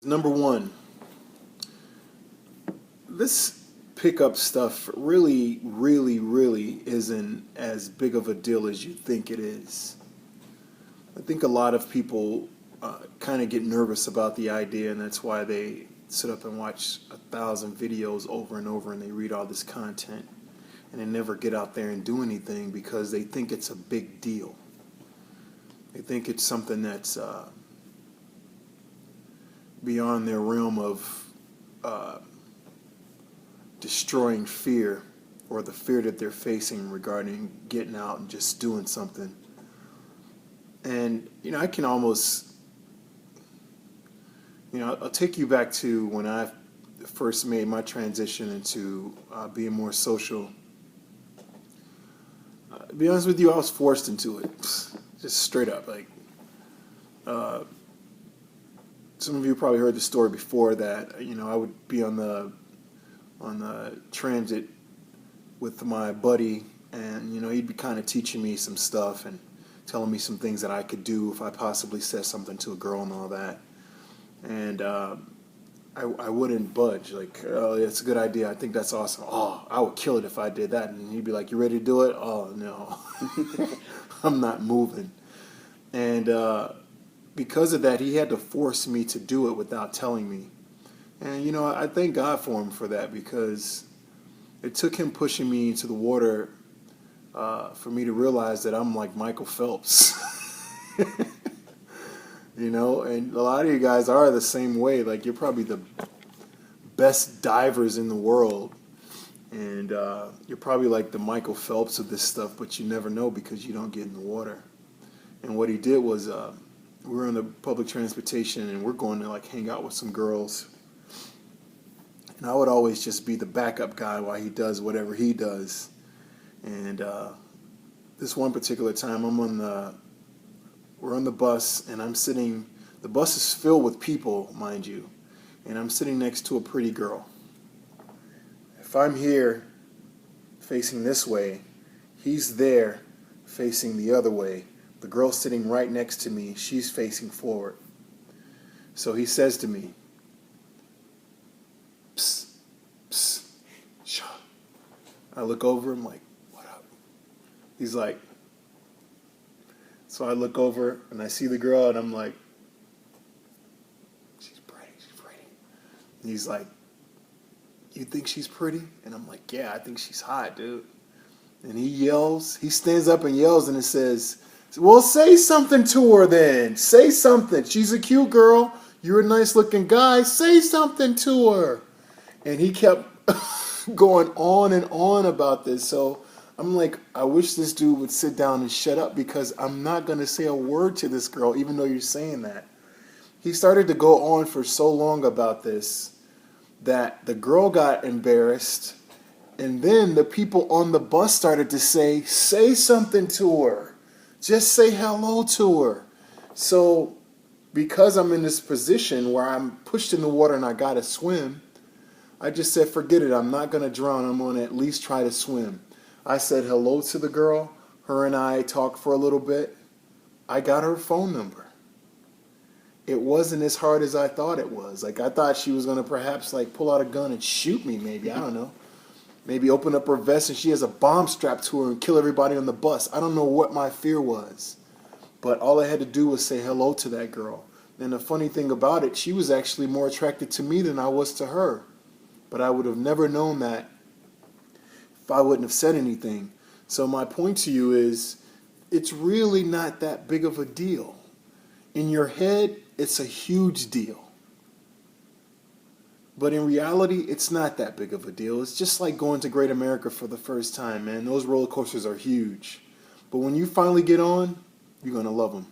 Number one, this pickup stuff really isn't as big of a deal as you think it is. I think a lot of people kind of get nervous about the idea, and that's why they sit up and watch 1,000 videos over and over, and they read all this content, and they never get out there and do anything because they think it's a big deal. They think it's something that's beyond their realm of destroying fear, or the fear that they're facing regarding getting out and just doing something. And, I can almost, I'll take you back to when I first made my transition into being more social. To be honest with you, I was forced into it, just straight up. Like, some of you probably heard the story before that. I would be on the transit with my buddy, and he'd be kind of teaching me some stuff and telling me some things that I could do if I possibly said something to a girl and all that. And I wouldn't budge. Like, oh, it's a good idea. I think that's awesome. Oh, I would kill it if I did that. And he'd be like, you ready to do it? Oh, no. I'm not moving. And because of that, he had to force me to do it without telling me. And, I thank God for him for that, because it took him pushing me into the water for me to realize that I'm like Michael Phelps. And a lot of you guys are the same way. Like, you're probably the best divers in the world. And you're probably like the Michael Phelps of this stuff, but you never know because you don't get in the water. And what he did was, we were on the public transportation, and we're going to like hang out with some girls. And I would always just be the backup guy while he does whatever he does. And this one particular time, we're on the bus, and I'm sitting. The bus is filled with people, mind you, and I'm sitting next to a pretty girl. If I'm here facing this way, he's there facing the other way. The girl sitting right next to me, she's facing forward. So he says to me, "Psst, psst, shh." I look over, I'm like, "What up?" He's like, so I look over and I see the girl, and I'm like, she's pretty. And he's like, you think she's pretty? And I'm like, yeah, I think she's hot, dude. And he stands up and yells, and it says, well, say something to her then. Say something. She's a cute girl. You're a nice looking guy. Say something to her. And he kept going on and on about this. So I'm like, I wish this dude would sit down and shut up, because I'm not going to say a word to this girl, even though you're saying that. He started to go on for so long about this that the girl got embarrassed. And then the people on the bus started to say something to her. Just say hello to her. So because I'm in this position where I'm pushed in the water and I got to swim, I just said, forget it. I'm not going to drown. I'm going to at least try to swim. I said hello to the girl. Her and I talked for a little bit. I got her phone number. It wasn't as hard as I thought it was. Like, I thought she was going to perhaps like pull out a gun and shoot me, maybe. I don't know. Maybe open up her vest and she has a bomb strapped to her and kill everybody on the bus. I don't know what my fear was. But all I had to do was say hello to that girl. And the funny thing about it, she was actually more attracted to me than I was to her. But I would have never known that if I wouldn't have said anything. So my point to you is, it's really not that big of a deal. In your head, it's a huge deal. But in reality, it's not that big of a deal. It's just like going to Great America for the first time, man. Those roller coasters are huge. But when you finally get on, you're going to love them.